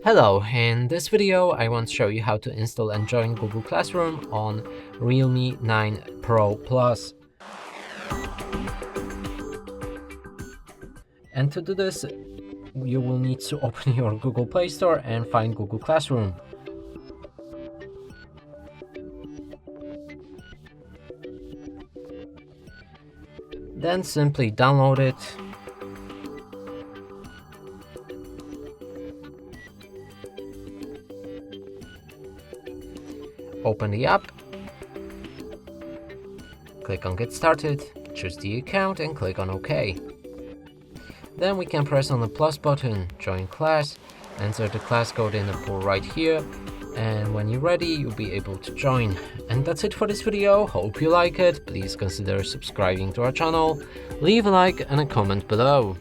Hello, in this video I want to show you how to install and join Google Classroom on Realme 9 Pro Plus. And to do this, you will need to open your Google Play Store and find Google Classroom. Then simply download it. Open the app, click on Get Started, choose the account and click on OK. Then we can press on the plus button, join class, enter the class code in the pool right here, and when you're ready, you'll be able to join. And that's it for this video. Hope you like it. Please consider subscribing to our channel, leave a like and a comment below.